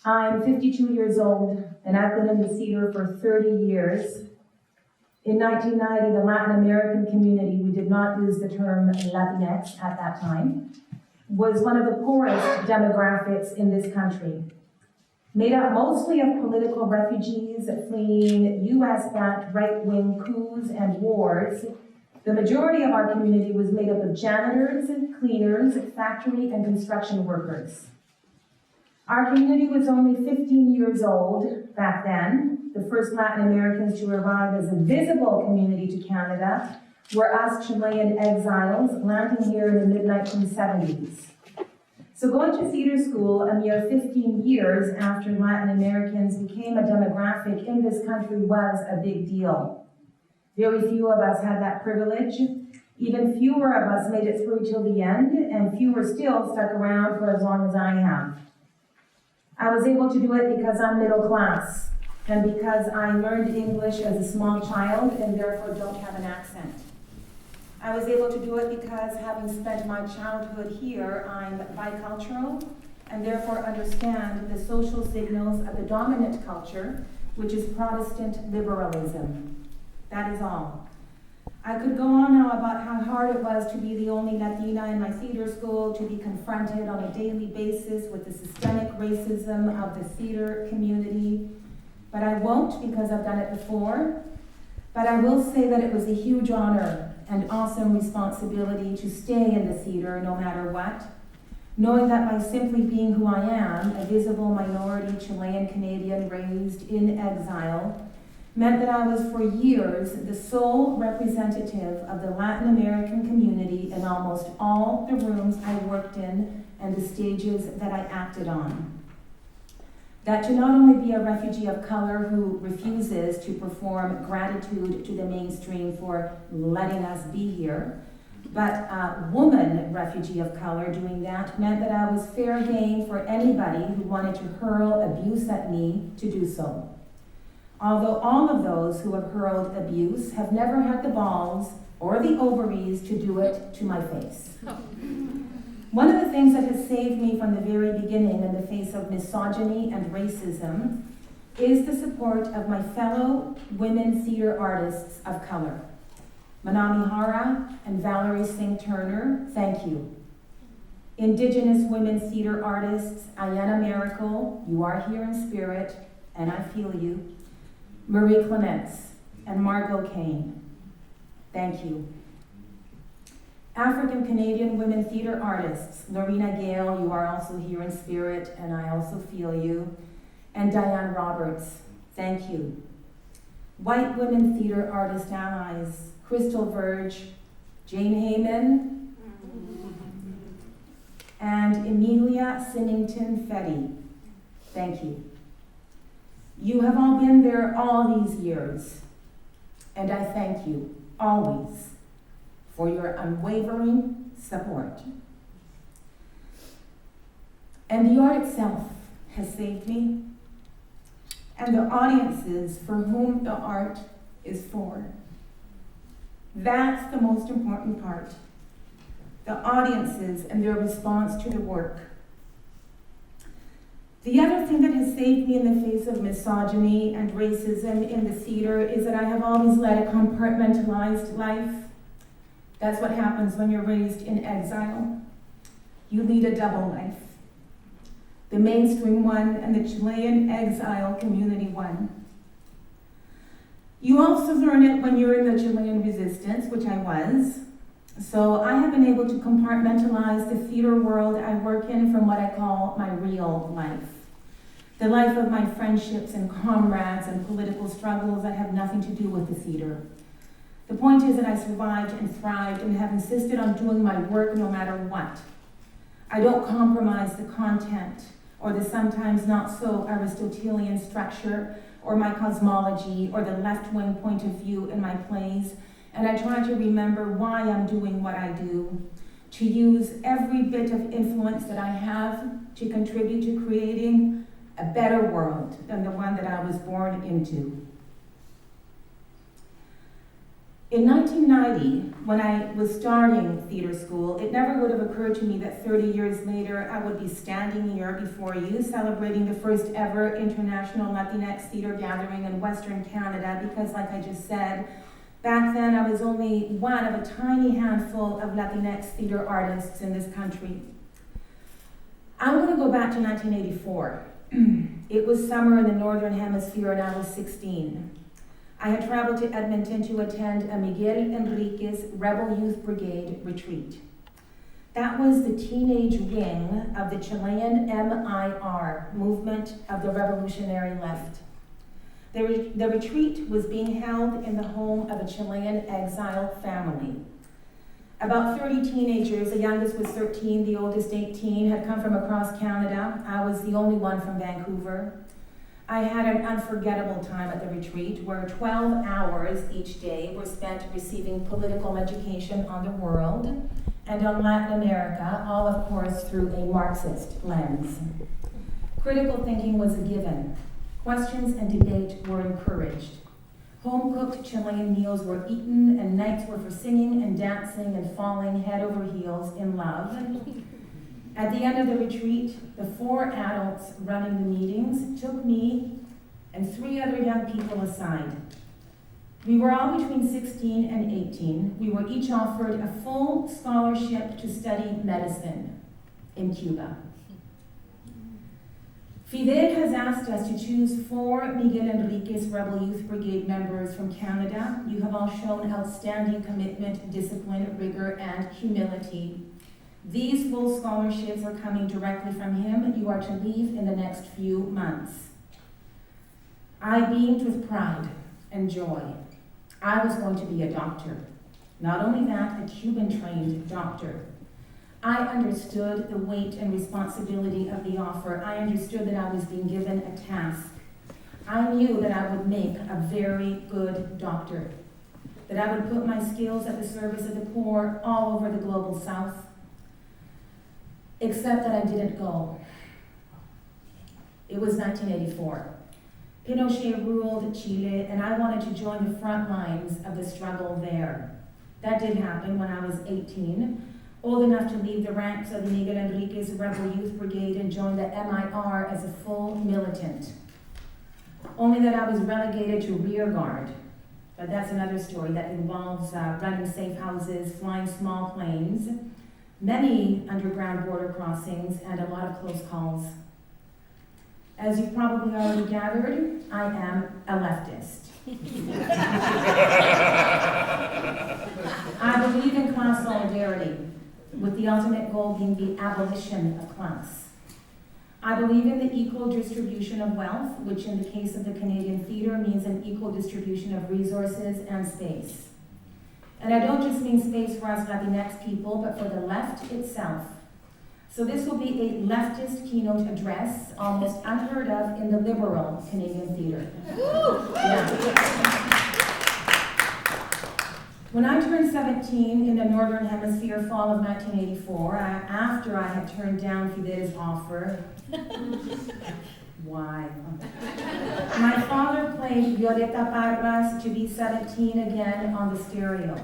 I'm 52 years old, and I've been in the theater for 30 years. In 1990, the Latin American community, we did not use the term Latinx at that time, was one of the poorest demographics in this country. Made up mostly of political refugees fleeing US-backed right-wing coups and wars, the majority of our community was made up of janitors, cleaners, factory and construction workers. Our community was only 15 years old back then. The first Latin Americans to arrive as a visible community to Canada were us Chilean exiles landing here in the mid-1970s. So going to theater school a mere 15 years after Latin Americans became a demographic in this country was a big deal. Very few of us had that privilege. Even fewer of us made it through till the end, and fewer still stuck around for as long as I have. I was able to do it because I'm middle class, and because I learned English as a small child and therefore don't have an accent. I was able to do it because, having spent my childhood here, I'm bicultural and therefore understand the social signals of the dominant culture, which is Protestant liberalism. That is all. I could go on now about how hard it was to be the only Latina in my theater school, to be confronted on a daily basis with the systemic racism of the theater community, but I won't because I've done it before. But I will say that it was a huge honor and awesome responsibility to stay in the theater no matter what, knowing that by simply being who I am, a visible minority Chilean Canadian raised in exile, meant that I was for years the sole representative of the Latin American community in almost all the rooms I worked in and the stages that I acted on. That to not only be a refugee of color who refuses to perform gratitude to the mainstream for letting us be here, but a woman refugee of color doing that meant that I was fair game for anybody who wanted to hurl abuse at me to do so. Although all of those who have hurled abuse have never had the balls or the ovaries to do it to my face. One of the things that has saved me from the very beginning in the face of misogyny and racism is the support of my fellow women theater artists of color. Manami Hara and Valerie Singh Turner, thank you. Indigenous women theater artists, Ayana Miracle, you are here in spirit, and I feel you. Marie Clements and Margot Kane, thank you. African Canadian women theater artists, Lorena Gale, you are also here in spirit, and I also feel you. And Diane Roberts, thank you. White women theater artist allies, Crystal Verge, Jane Heyman, and Emilia Symington Fetty, thank you. You have all been there all these years, and I thank you, always, for your unwavering support. And the art itself has saved me, and the audiences for whom the art is for. That's the most important part, the audiences and their response to the work. The other thing that has saved me in the face of misogyny and racism in the theater is that I have always led a compartmentalized life. That's what happens when you're raised in exile. You lead a double life. The mainstream one and the Chilean exile community one. You also learn it when you're in the Chilean resistance, which I was. So I have been able to compartmentalize the theater world I work in from what I call my real life. The life of my friendships and comrades and political struggles that have nothing to do with the theater. The point is that I survived and thrived and have insisted on doing my work no matter what. I don't compromise the content or the sometimes not so Aristotelian structure or my cosmology or the left-wing point of view in my plays, and I try to remember why I'm doing what I do, to use every bit of influence that I have to contribute to creating a better world than the one that I was born into. In 1990, when I was starting theater school, it never would have occurred to me that 30 years later I would be standing here before you celebrating the first ever International Latinx Theater Gathering in Western Canada, because like I just said, back then I was only one of a tiny handful of Latinx theater artists in this country. I'm going to go back to 1984. It was summer in the Northern Hemisphere and I was 16. I had traveled to Edmonton to attend a Miguel Enriquez Rebel Youth Brigade retreat. That was the teenage wing of the Chilean MIR, Movement of the Revolutionary Left. The retreat was being held in the home of a Chilean exile family. About 30 teenagers, the youngest was 13, the oldest 18, had come from across Canada. I was the only one from Vancouver. I had an unforgettable time at the retreat where 12 hours each day were spent receiving political education on the world and on Latin America, all of course through a Marxist lens. Critical thinking was a given. Questions and debate were encouraged. Home-cooked Chilean meals were eaten and nights were for singing and dancing and falling head over heels in love. At the end of the retreat, the 4 adults running the meetings took me and 3 other young people aside. We were all between 16 and 18. We were each offered a full scholarship to study medicine in Cuba. Fidel has asked us to choose 4 Miguel Enriquez Rebel Youth Brigade members from Canada. You have all shown outstanding commitment, discipline, rigor, and humility. These full scholarships are coming directly from him. You are to leave in the next few months. I beamed with pride and joy. I was going to be a doctor. Not only that, a Cuban-trained doctor. I understood the weight and responsibility of the offer. I understood that I was being given a task. I knew that I would make a very good doctor, that I would put my skills at the service of the poor all over the global south. Except that I didn't go. It was 1984. Pinochet ruled Chile, and I wanted to join the front lines of the struggle there. That did happen when I was 18, old enough to leave the ranks of the Miguel Enriquez Rebel Youth Brigade and join the MIR as a full militant. Only that I was relegated to rear guard. But that's another story that involves running safe houses, flying small planes, many underground border crossings, and a lot of close calls. As you've probably already gathered, I am a leftist. I believe in class solidarity, with the ultimate goal being the abolition of class. I believe in the equal distribution of wealth, which in the case of the Canadian theatre means an equal distribution of resources and space. And I don't just mean space for us Latinx people, but for the left itself. So this will be a leftist keynote address, almost unheard of in the liberal Canadian theatre. Yeah. When I turned 17 in the Northern Hemisphere fall of 1984, after I had turned down Fidel's offer, why? My father played Violeta Parras to be 17 again on the stereo.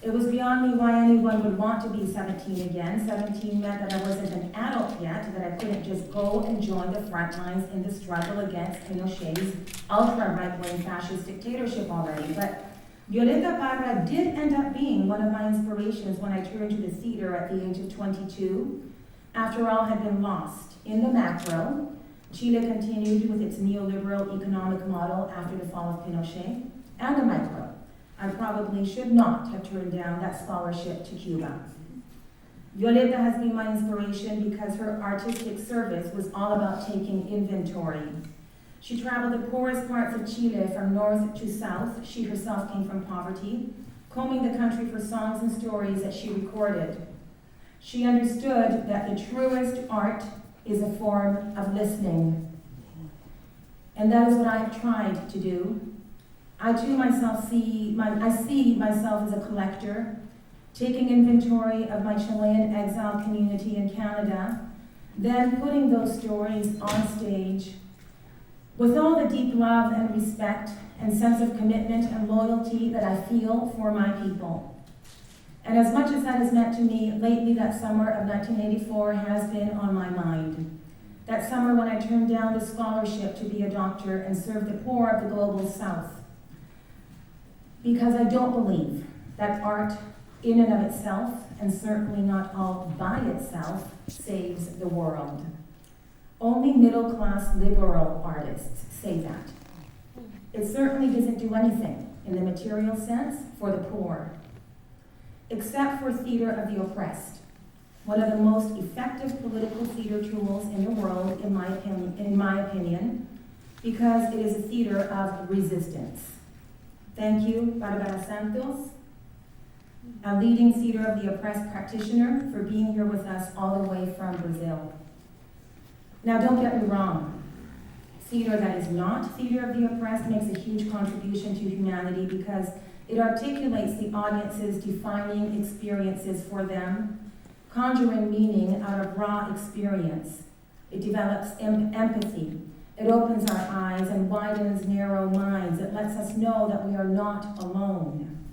It was beyond me why anyone would want to be 17 again. 17 meant that I wasn't an adult yet, that I couldn't just go and join the front lines in the struggle against Pinochet's ultra-right-wing fascist dictatorship already. But Violeta Parra did end up being one of my inspirations when I turned to the theater at the age of 22. After all had been lost. In the macro, Chile continued with its neoliberal economic model after the fall of Pinochet. And the micro, I probably should not have turned down that scholarship to Cuba. Violeta has been my inspiration because her artistic service was all about taking inventory. She traveled the poorest parts of Chile from north to south. She herself came from poverty, combing the country for songs and stories that she recorded. She understood that the truest art is a form of listening. And that is what I have tried to do. I too myself see myself as a collector, taking inventory of my Chilean exile community in Canada, then putting those stories on stage with all the deep love and respect and sense of commitment and loyalty that I feel for my people. And as much as that has meant to me, lately that summer of 1984 has been on my mind. That summer when I turned down the scholarship to be a doctor and serve the poor of the global South. Because I don't believe that art in and of itself, and certainly not all by itself, saves the world. Only middle-class liberal artists say that. It certainly doesn't do anything in the material sense for the poor, except for theater of the oppressed, one of the most effective political theater tools in the world, in my opinion, because it is a theater of resistance. Thank you, Barbara Santos, a leading theater of the oppressed practitioner, for being here with us all the way from Brazil. Now, don't get me wrong. Theater that is not theater of the oppressed makes a huge contribution to humanity because it articulates the audience's defining experiences for them, conjuring meaning out of raw experience. It develops empathy. It opens our eyes and widens narrow minds. It lets us know that we are not alone.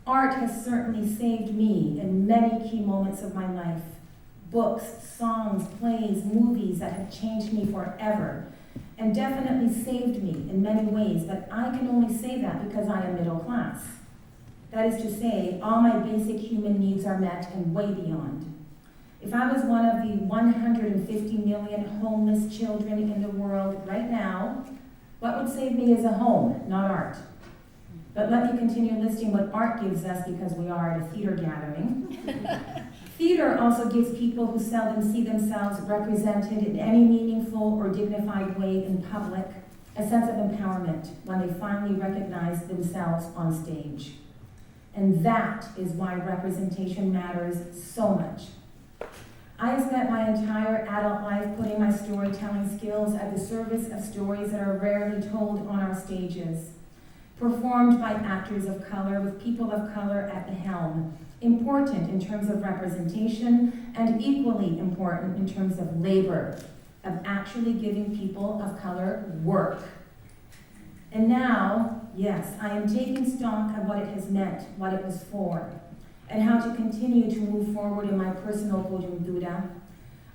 Art has certainly saved me in many key moments of my life. Books, songs, plays, movies that have changed me forever, and definitely saved me in many ways, but I can only say that because I am middle class. That is to say, all my basic human needs are met and way beyond. If I was one of the 150 million homeless children in the world right now, what would save me is a home, not art. But let me continue listing what art gives us because we are at a theater gathering. Theater also gives people who seldom see themselves represented in any meaningful or dignified way in public a sense of empowerment when they finally recognize themselves on stage. And that is why representation matters so much. I have spent my entire adult life putting my storytelling skills at the service of stories that are rarely told on our stages, performed by actors of color with people of color at the helm, important in terms of representation and equally important in terms of labor, of actually giving people of color work. And now, yes, I am taking stock of what it has meant, what it was for, and how to continue to move forward in my personal coyuntura,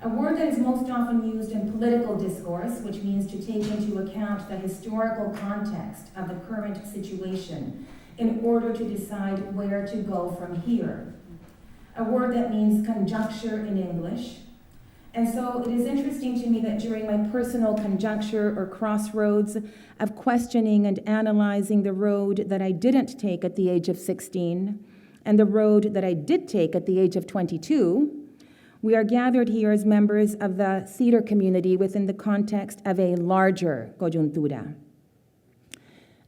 a word that is most often used in political discourse, which means to take into account the historical context of the current situation in order to decide where to go from here. A word that means conjuncture in English. And so it is interesting to me that during my personal conjuncture or crossroads of questioning and analyzing the road that I didn't take at the age of 16 and the road that I did take at the age of 22, we are gathered here as members of the theater community within the context of a larger coyuntura.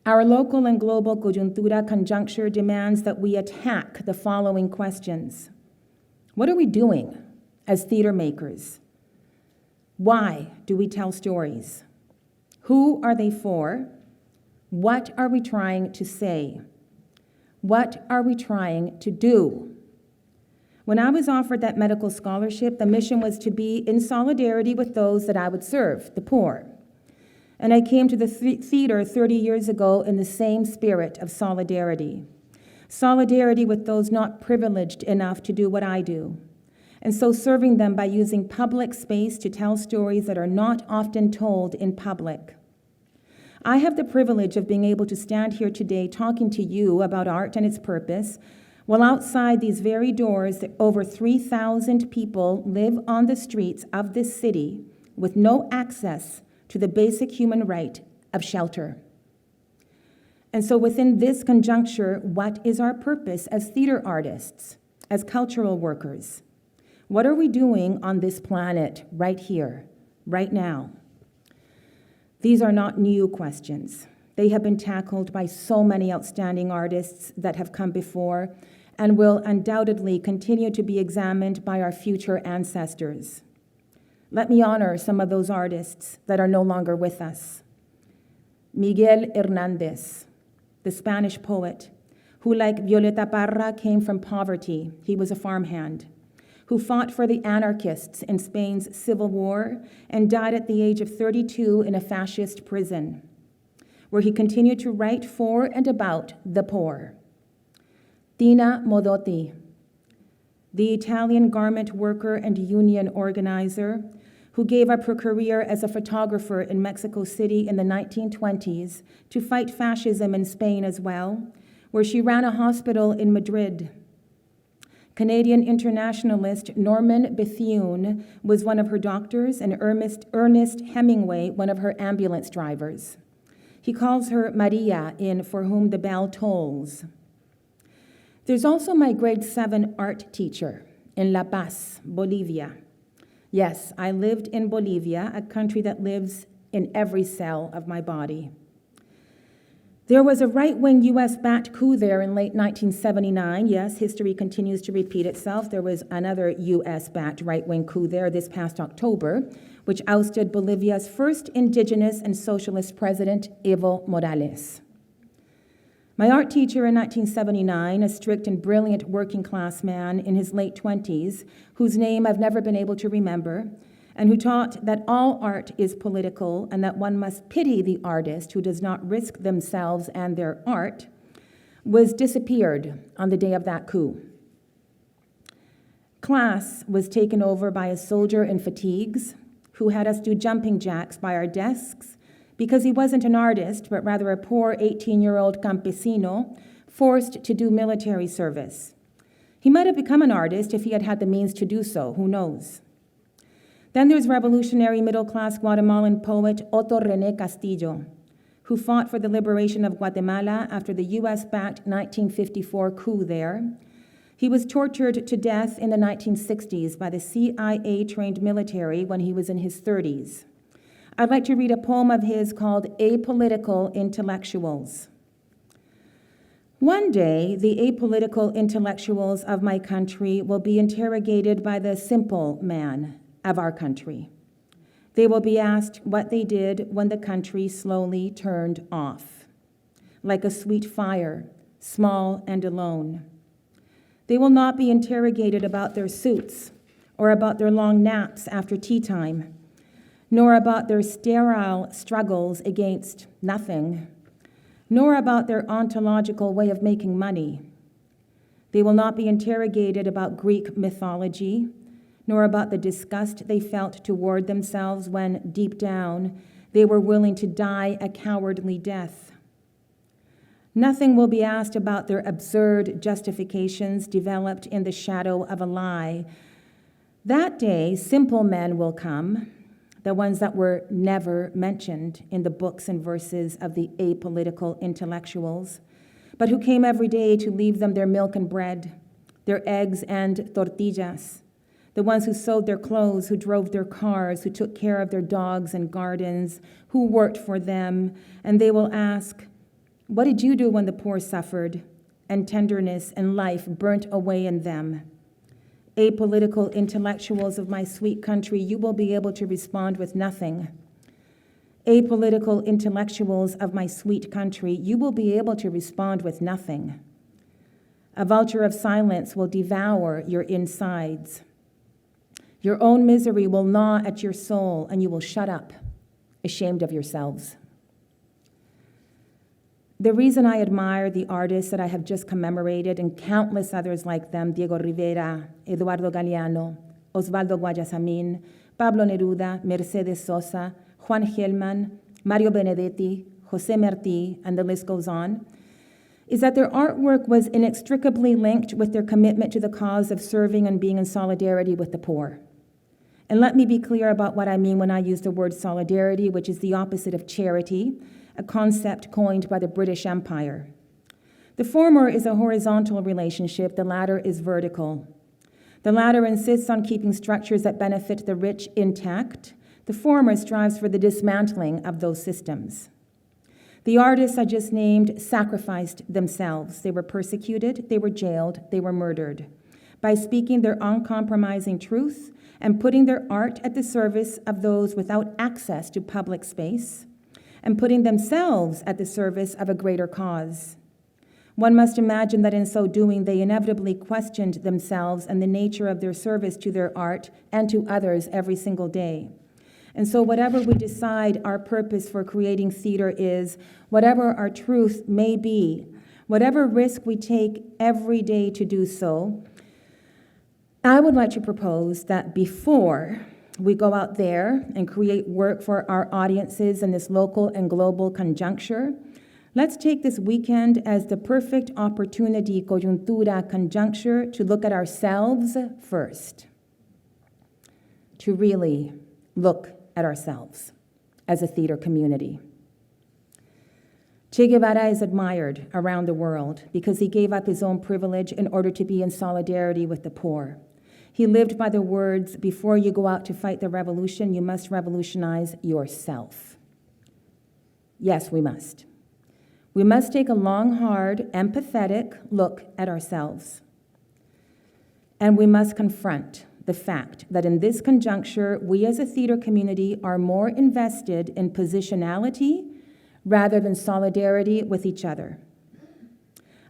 Our local and global coyuntura conjuncture demands that we attack the following questions. What are we doing as theater makers? Why do we tell stories? Who are they for? What are we trying to say? What are we trying to do? When I was offered that medical scholarship, the mission was to be in solidarity with those that I would serve, the poor. And I came to the theater 30 years ago in the same spirit of solidarity. Solidarity with those not privileged enough to do what I do. And so serving them by using public space to tell stories that are not often told in public. I have the privilege of being able to stand here today talking to you about art and its purpose, while outside these very doors, over 3,000 people live on the streets of this city with no access to the basic human right of shelter. And so within this conjuncture, what is our purpose as theater artists, as cultural workers? What are we doing on this planet right here, right now? These are not new questions. They have been tackled by so many outstanding artists that have come before and will undoubtedly continue to be examined by our future ancestors. Let me honor some of those artists that are no longer with us. Miguel Hernández, the Spanish poet, who, like Violeta Parra, came from poverty. He was a farmhand, who fought for the anarchists in Spain's civil war and died at the age of 32 in a fascist prison. where he continued to write for and about the poor. Tina Modotti, the Italian garment worker and union organizer who gave up her career as a photographer in Mexico City in the 1920s to fight fascism in Spain as well, where she ran a hospital in Madrid. Canadian internationalist Norman Bethune was one of her doctors, and Ernest Hemingway one of her ambulance drivers. He calls her Maria in For Whom the Bell Tolls. There's also my grade 7 art teacher in La Paz, Bolivia. Yes, I lived in Bolivia, a country that lives in every cell of my body. There was a right-wing US-backed coup there in late 1979. Yes, history continues to repeat itself. There was another US-backed right-wing coup there this past October, which ousted Bolivia's first indigenous and socialist president, Evo Morales. My art teacher in 1979, a strict and brilliant working-class man in his late 20s, whose name I've never been able to remember, and who taught that all art is political and that one must pity the artist who does not risk themselves and their art, was disappeared on the day of that coup. Class was taken over by a soldier in fatigues who had us do jumping jacks by our desks because he wasn't an artist, but rather a poor 18-year-old campesino forced to do military service. He might have become an artist if he had had the means to do so, who knows? Then there's revolutionary middle-class Guatemalan poet Otto René Castillo, who fought for the liberation of Guatemala after the US-backed 1954 coup there. He was tortured to death in the 1960s by the CIA-trained military when he was in his 30s. I'd like to read a poem of his called Apolitical Intellectuals. One day, the apolitical intellectuals of my country will be interrogated by the simple man of our country. They will be asked what they did when the country slowly turned off, like a sweet fire, small and alone. They will not be interrogated about their suits or about their long naps after tea time, nor about their sterile struggles against nothing, nor about their ontological way of making money. They will not be interrogated about Greek mythology, nor about the disgust they felt toward themselves when, deep down, they were willing to die a cowardly death. Nothing will be asked about their absurd justifications developed in the shadow of a lie. That day, simple men will come, the ones that were never mentioned in the books and verses of the apolitical intellectuals, but who came every day to leave them their milk and bread, their eggs and tortillas, the ones who sewed their clothes, who drove their cars, who took care of their dogs and gardens, who worked for them, and they will ask, what did you do when the poor suffered, and tenderness and life burnt away in them? Apolitical intellectuals of my sweet country, you will be able to respond with nothing. Apolitical intellectuals of my sweet country, you will be able to respond with nothing. A vulture of silence will devour your insides. Your own misery will gnaw at your soul, and you will shut up, ashamed of yourselves. The reason I admire the artists that I have just commemorated and countless others like them, Diego Rivera, Eduardo Galeano, Osvaldo Guayasamín, Pablo Neruda, Mercedes Sosa, Juan Gelman, Mario Benedetti, José Martí, and the list goes on, is that their artwork was inextricably linked with their commitment to the cause of serving and being in solidarity with the poor. And let me be clear about what I mean when I use the word solidarity, which is the opposite of charity, a concept coined by the British Empire. The former is a horizontal relationship, the latter is vertical. The latter insists on keeping structures that benefit the rich intact. The former strives for the dismantling of those systems. The artists I just named sacrificed themselves. They were persecuted, they were jailed, they were murdered. By speaking their uncompromising truth and putting their art at the service of those without access to public space, and putting themselves at the service of a greater cause. One must imagine that in so doing, they inevitably questioned themselves and the nature of their service to their art and to others every single day. And so whatever we decide our purpose for creating theater is, whatever our truth may be, whatever risk we take every day to do so, I would like to propose that before we go out there and create work for our audiences in this local and global conjuncture, let's take this weekend as the perfect opportunity, Coyuntura conjuncture, to look at ourselves first, to really look at ourselves as a theater community. Che Guevara is admired around the world because he gave up his own privilege in order to be in solidarity with the poor. He lived by the words, before you go out to fight the revolution, you must revolutionize yourself. Yes, we must. We must take a long, hard, empathetic look at ourselves. And we must confront the fact that in this conjuncture, we as a theater community are more invested in positionality rather than solidarity with each other.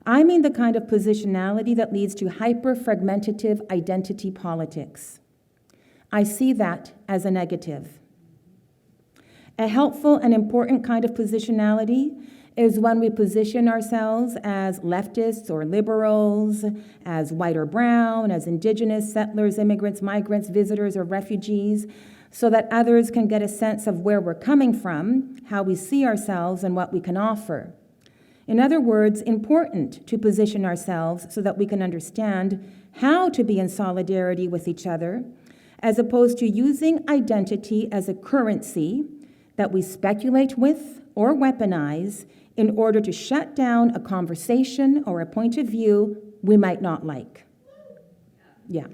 I mean the kind of positionality that leads to hyper-fragmentative identity politics. I see that as a negative. A helpful and important kind of positionality is when we position ourselves as leftists or liberals, as white or brown, as indigenous, settlers, immigrants, migrants, visitors, or refugees, so that others can get a sense of where we're coming from, how we see ourselves, and what we can offer. In other words, important to position ourselves so that we can understand how to be in solidarity with each other, as opposed to using identity as a currency that we speculate with or weaponize in order to shut down a conversation or a point of view we might not like. Yeah.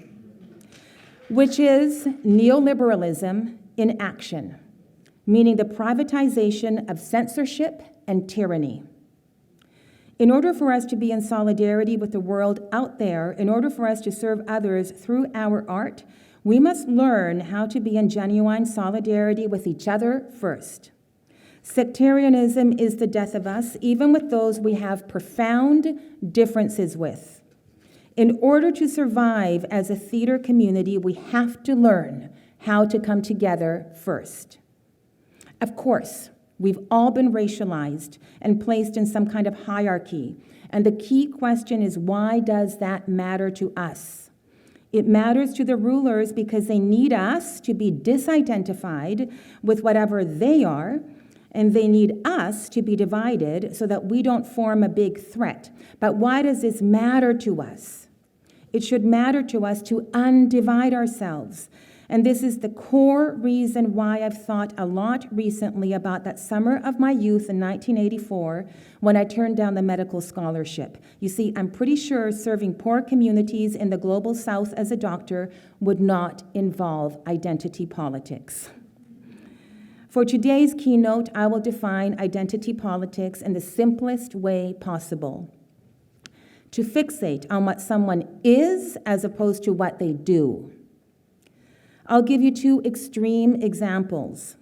Which is neoliberalism in action, meaning the privatization of censorship and tyranny. In order for us to be in solidarity with the world out there, in order for us to serve others through our art, we must learn how to be in genuine solidarity with each other first. Sectarianism is the death of us, even with those we have profound differences with. In order to survive as a theater community, we have to learn how to come together first. Of course, we've all been racialized and placed in some kind of hierarchy. And the key question is, why does that matter to us? It matters to the rulers because they need us to be disidentified with whatever they are, and they need us to be divided so that we don't form a big threat. But why does this matter to us? It should matter to us to undivide ourselves. And this is the core reason why I've thought a lot recently about that summer of my youth in 1984 when I turned down the medical scholarship. You see, I'm pretty sure serving poor communities in the global south as a doctor would not involve identity politics. For today's keynote, I will define identity politics in the simplest way possible. To fixate on what someone is as opposed to what they do. I'll give you two extreme examples.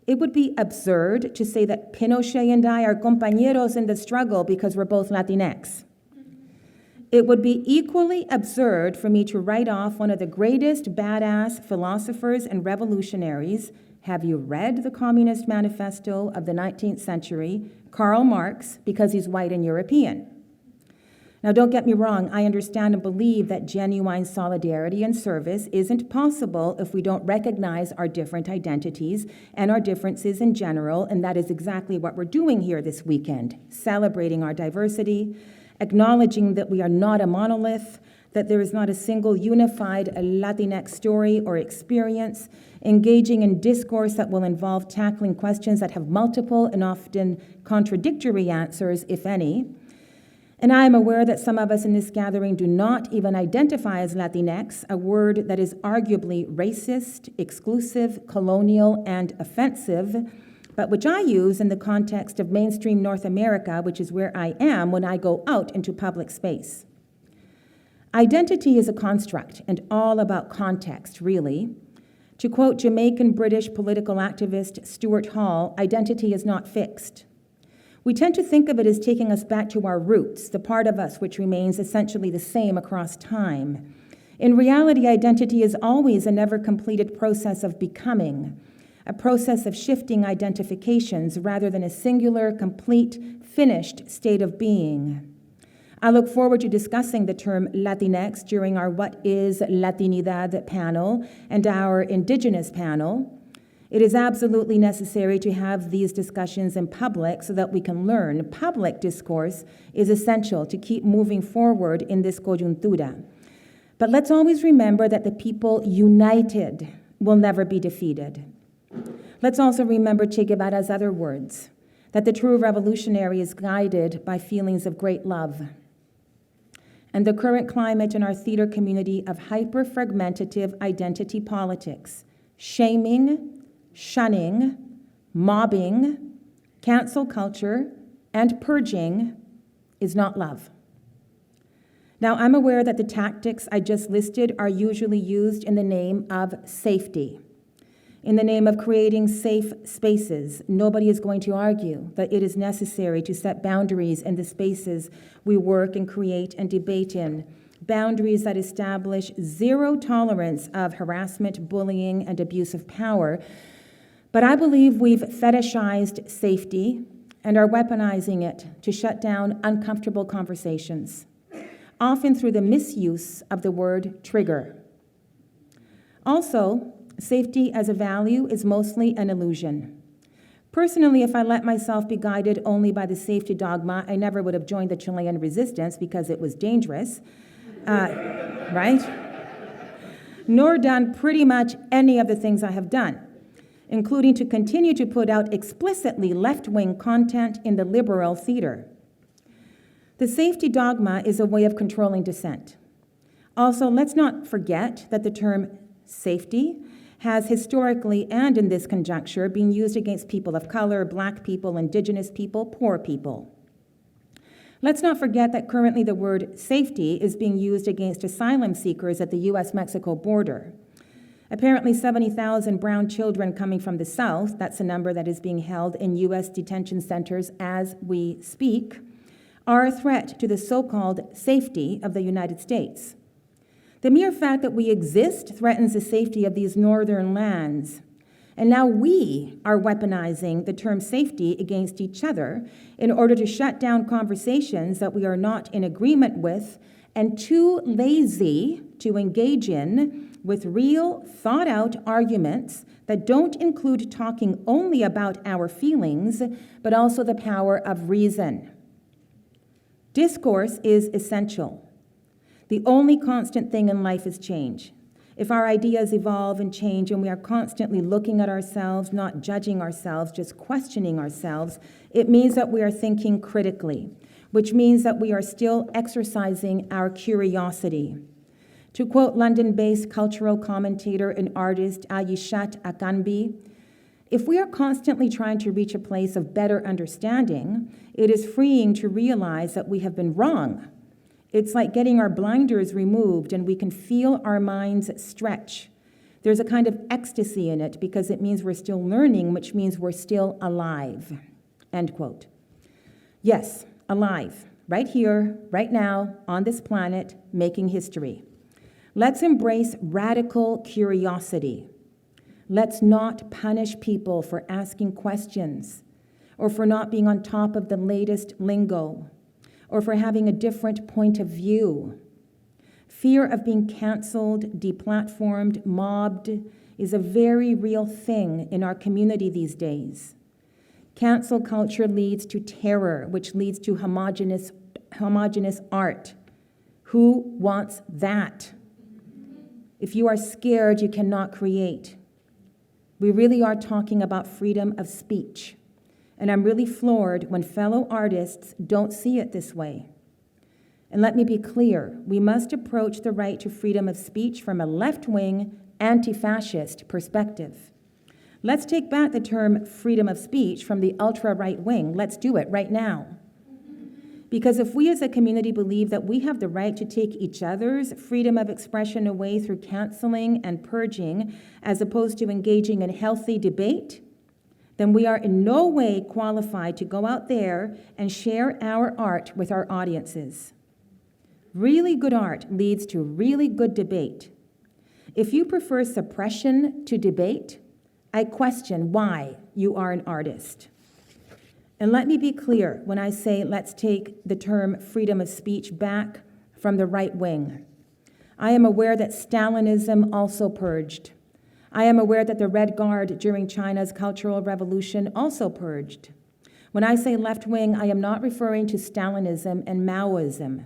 It would be absurd to say that Pinochet and I are compañeros in the struggle because we're both Latinx. It would be equally absurd for me to write off one of the greatest badass philosophers and revolutionaries. Have you read the Communist Manifesto of the 19th century, Karl Marx, because he's white and European? Now, don't get me wrong, I understand and believe that genuine solidarity and service isn't possible if we don't recognize our different identities and our differences in general, and that is exactly what we're doing here this weekend, celebrating our diversity, acknowledging that we are not a monolith, that there is not a single unified Latinx story or experience, engaging in discourse that will involve tackling questions that have multiple and often contradictory answers, if any. And I am aware that some of us in this gathering do not even identify as Latinx, a word that is arguably racist, exclusive, colonial, and offensive, but which I use in the context of mainstream North America, which is where I am when I go out into public space. Identity is a construct and all about context, really. To quote Jamaican British political activist Stuart Hall, identity is not fixed. We tend to think of it as taking us back to our roots, the part of us which remains essentially the same across time. In reality, identity is always a never-completed process of becoming, a process of shifting identifications rather than a singular, complete, finished state of being. I look forward to discussing the term Latinx during our What is Latinidad panel and our Indigenous panel. It is absolutely necessary to have these discussions in public so that we can learn. Public discourse is essential to keep moving forward in this coyuntura. But let's always remember that the people united will never be defeated. Let's also remember Che Guevara's other words, that the true revolutionary is guided by feelings of great love. And the current climate in our theater community of hyper-fragmentative identity politics, shaming, shunning, mobbing, cancel culture, and purging is not love. Now, I'm aware that the tactics I just listed are usually used in the name of safety, in the name of creating safe spaces. Nobody is going to argue that it is necessary to set boundaries in the spaces we work and create and debate in, boundaries that establish zero tolerance of harassment, bullying, and abuse of power. But I believe we've fetishized safety and are weaponizing it to shut down uncomfortable conversations, often through the misuse of the word trigger. Also, safety as a value is mostly an illusion. Personally, if I let myself be guided only by the safety dogma, I never would have joined the Chilean resistance because it was dangerous, right? Nor done pretty much any of the things I have done, including to continue to put out explicitly left-wing content in the liberal theater. The safety dogma is a way of controlling dissent. Also, let's not forget that the term safety has historically and in this conjuncture been used against people of color, Black people, Indigenous people, poor people. Let's not forget that currently the word safety is being used against asylum seekers at the US-Mexico border. Apparently 70,000 brown children coming from the South, that's a number that is being held in US detention centers as we speak, are a threat to the so-called safety of the United States. The mere fact that we exist threatens the safety of these northern lands. And now we are weaponizing the term safety against each other in order to shut down conversations that we are not in agreement with and too lazy to engage in with real, thought-out arguments that don't include talking only about our feelings, but also the power of reason. Discourse is essential. The only constant thing in life is change. If our ideas evolve and change and we are constantly looking at ourselves, not judging ourselves, just questioning ourselves, it means that we are thinking critically, which means that we are still exercising our curiosity. To quote London-based cultural commentator and artist Ayishat Akanbi, if we are constantly trying to reach a place of better understanding, it is freeing to realize that we have been wrong. It's like getting our blinders removed and we can feel our minds stretch. There's a kind of ecstasy in it because it means we're still learning, which means we're still alive. End quote. Yes, alive, right here, right now, on this planet, making history. Let's embrace radical curiosity. Let's not punish people for asking questions or for not being on top of the latest lingo or for having a different point of view. Fear of being canceled, deplatformed, mobbed is a very real thing in our community these days. Cancel culture leads to terror, which leads to homogeneous art. Who wants that? If you are scared, you cannot create. We really are talking about freedom of speech. And I'm really floored when fellow artists don't see it this way. And let me be clear, we must approach the right to freedom of speech from a left-wing, anti-fascist perspective. Let's take back the term freedom of speech from the ultra-right wing. Let's do it right now. Because if we as a community believe that we have the right to take each other's freedom of expression away through canceling and purging, as opposed to engaging in healthy debate, then we are in no way qualified to go out there and share our art with our audiences. Really good art leads to really good debate. If you prefer suppression to debate, I question why you are an artist. And let me be clear when I say let's take the term freedom of speech back from the right wing. I am aware that Stalinism also purged. I am aware that the Red Guard during China's Cultural Revolution also purged. When I say left wing, I am not referring to Stalinism and Maoism.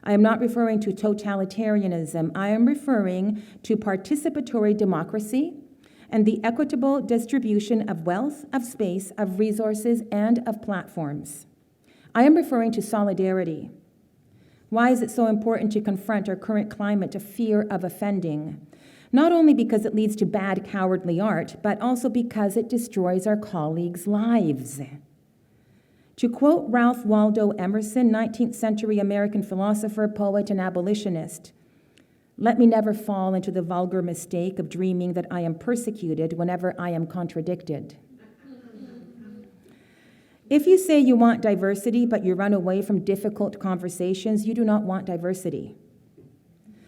I am not referring to totalitarianism. I am referring to participatory democracy and the equitable distribution of wealth, of space, of resources, and of platforms. I am referring to solidarity. Why is it so important to confront our current climate of fear of offending? Not only because it leads to bad, cowardly art, but also because it destroys our colleagues' lives. To quote Ralph Waldo Emerson, 19th century American philosopher, poet, and abolitionist, "Let me never fall into the vulgar mistake of dreaming that I am persecuted whenever I am contradicted." If you say you want diversity, but you run away from difficult conversations, you do not want diversity.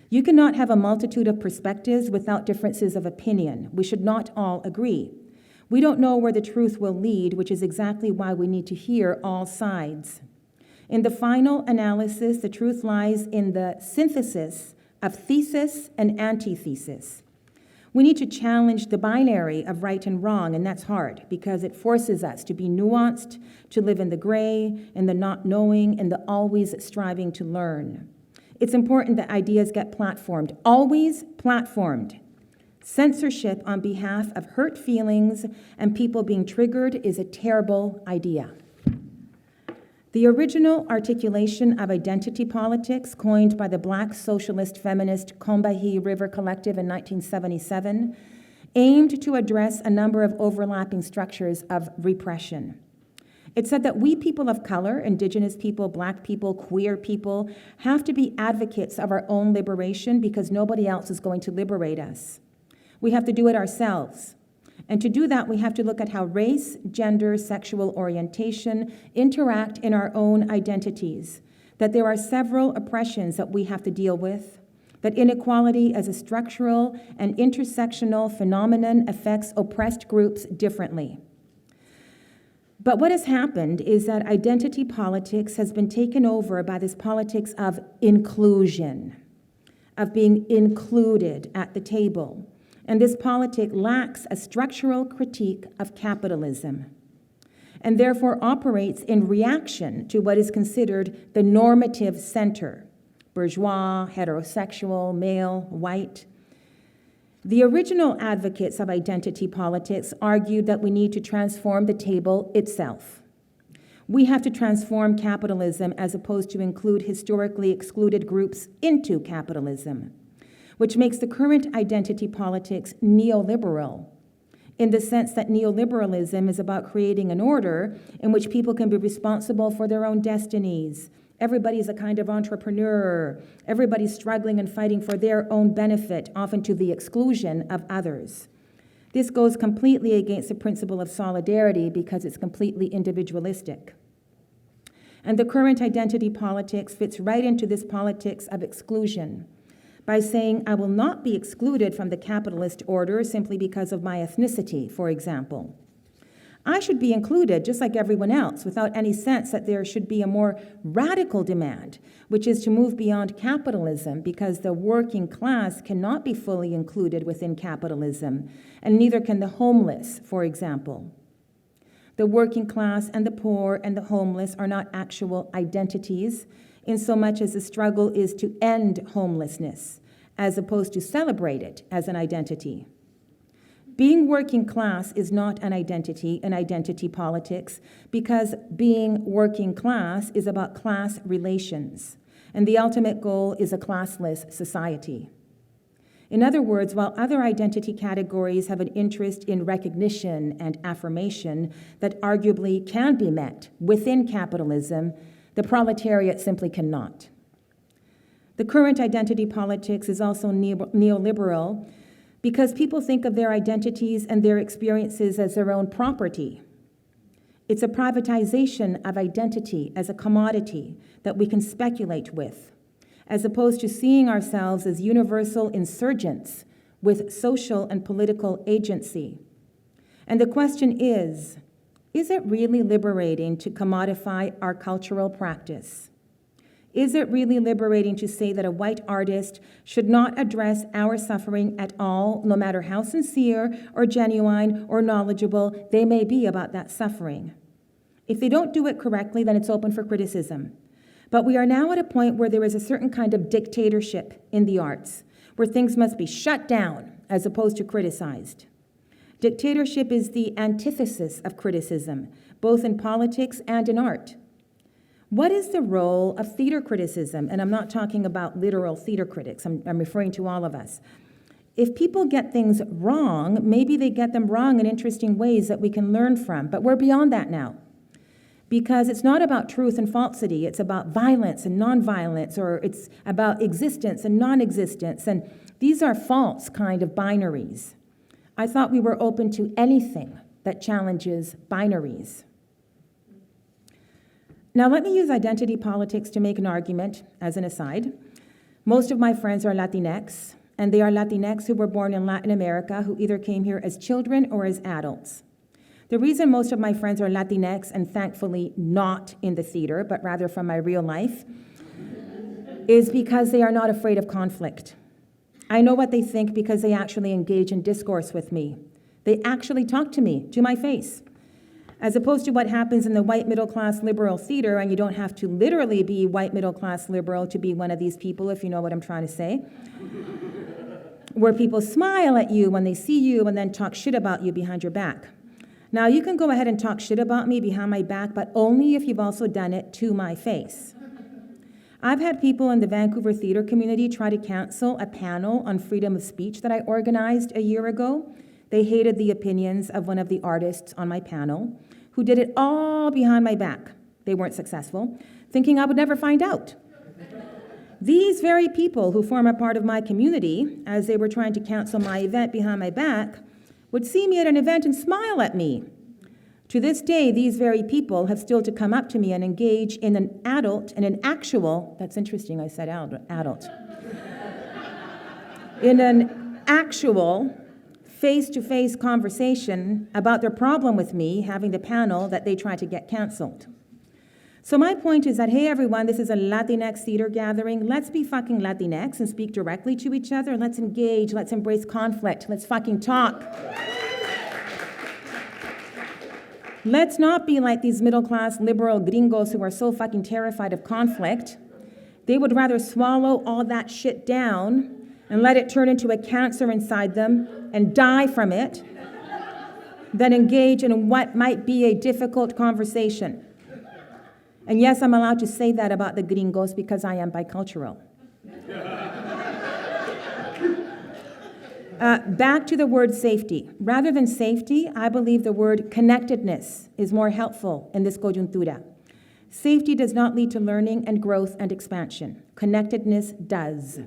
You cannot have a multitude of perspectives without differences of opinion. We should not all agree. We don't know where the truth will lead, which is exactly why we need to hear all sides. In the final analysis, the truth lies in the synthesis of thesis and antithesis. We need to challenge the binary of right and wrong, and that's hard because it forces us to be nuanced, to live in the gray, in the not knowing, and the always striving to learn. It's important that ideas get platformed, always platformed. Censorship on behalf of hurt feelings and people being triggered is a terrible idea. The original articulation of identity politics, coined by the Black socialist feminist Combahee River Collective in 1977, aimed to address a number of overlapping structures of repression. It said that we people of color, Indigenous people, Black people, queer people, have to be advocates of our own liberation because nobody else is going to liberate us. We have to do it ourselves. And to do that, we have to look at how race, gender, sexual orientation interact in our own identities, that there are several oppressions that we have to deal with, that inequality as a structural and intersectional phenomenon affects oppressed groups differently. But what has happened is that identity politics has been taken over by this politics of inclusion, of being included at the table. And this politic lacks a structural critique of capitalism and therefore operates in reaction to what is considered the normative center, bourgeois, heterosexual, male, white. The original advocates of identity politics argued that we need to transform the table itself. We have to transform capitalism as opposed to include historically excluded groups into capitalism, which makes the current identity politics neoliberal, in the sense that neoliberalism is about creating an order in which people can be responsible for their own destinies. Everybody's a kind of entrepreneur. Everybody's struggling and fighting for their own benefit, often to the exclusion of others. This goes completely against the principle of solidarity because it's completely individualistic. And the current identity politics fits right into this politics of exclusion by saying, I will not be excluded from the capitalist order simply because of my ethnicity, for example. I should be included just like everyone else without any sense that there should be a more radical demand, which is to move beyond capitalism because the working class cannot be fully included within capitalism, and neither can the homeless, for example. The working class and the poor and the homeless are not actual identities, in so much as the struggle is to end homelessness, as opposed to celebrate it as an identity. Being working class is not an identity politics, because being working class is about class relations, and the ultimate goal is a classless society. In other words, while other identity categories have an interest in recognition and affirmation that arguably can be met within capitalism, the proletariat simply cannot. The current identity politics is also neoliberal because people think of their identities and their experiences as their own property. It's a privatization of identity as a commodity that we can speculate with, as opposed to seeing ourselves as universal insurgents with social and political agency. And the question is it really liberating to commodify our cultural practice? Is it really liberating to say that a white artist should not address our suffering at all, no matter how sincere or genuine or knowledgeable they may be about that suffering? If they don't do it correctly, then it's open for criticism. But we are now at a point where there is a certain kind of dictatorship in the arts, where things must be shut down as opposed to criticized. Dictatorship is the antithesis of criticism, both in politics and in art. What is the role of theater criticism? And I'm not talking about literal theater critics, I'm referring to all of us. If people get things wrong, maybe they get them wrong in interesting ways that we can learn from, but we're beyond that now. Because it's not about truth and falsity, it's about violence and nonviolence, or it's about existence and non-existence, and these are false kind of binaries. I thought we were open to anything that challenges binaries. Now let me use identity politics to make an argument, as an aside. Most of my friends are Latinx, and they are Latinx who were born in Latin America, who either came here as children or as adults. The reason most of my friends are Latinx, and thankfully not in the theater, but rather from my real life, is because they are not afraid of conflict. I know what they think because they actually engage in discourse with me. They actually talk to me, to my face. As opposed to what happens in the white middle-class liberal theater, and you don't have to literally be white middle-class liberal to be one of these people, if you know what I'm trying to say, where people smile at you when they see you and then talk shit about you behind your back. Now, you can go ahead and talk shit about me behind my back, but only if you've also done it to my face. I've had people in the Vancouver theater community try to cancel a panel on freedom of speech that I organized a year ago. They hated the opinions of one of the artists on my panel, who did it all behind my back. They weren't successful, thinking I would never find out. These very people who form a part of my community, as they were trying to cancel my event behind my back, would see me at an event and smile at me. To this day, these very people have still to come up to me and engage in an actual, that's interesting, I said adult, in an actual face-to-face conversation about their problem with me having the panel that they tried to get canceled. So my point is that, hey everyone, this is a Latinx theater gathering. Let's be fucking Latinx and speak directly to each other. Let's engage, let's embrace conflict, let's fucking talk. Let's not be like these middle-class liberal gringos who are so fucking terrified of conflict. They would rather swallow all that shit down and let it turn into a cancer inside them and die from it than engage in what might be a difficult conversation. And yes, I'm allowed to say that about the gringos because I am bicultural. Back to the word safety. Rather than safety, I believe the word connectedness is more helpful in this coyuntura. Safety does not lead to learning and growth and expansion. Connectedness does.